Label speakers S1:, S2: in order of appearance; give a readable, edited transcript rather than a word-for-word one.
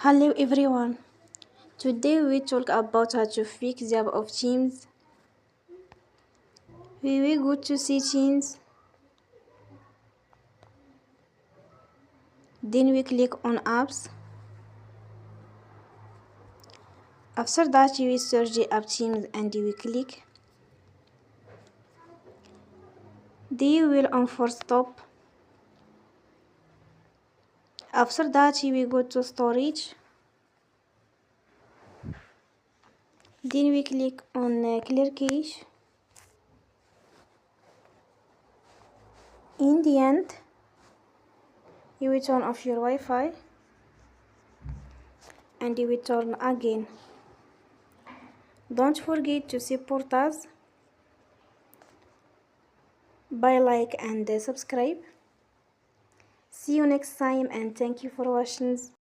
S1: Hello everyone. Today we talk about how to fix the app of Teams. We go to settings, then we click on apps. After that we search the app Teams and we click. Then we will on stop. After that we go to storage. Then we click on clear cache. In the end, you will turn off your Wi-Fi and you will turn again. Don't forget to support us by like and subscribe. See you next time and thank you for watching.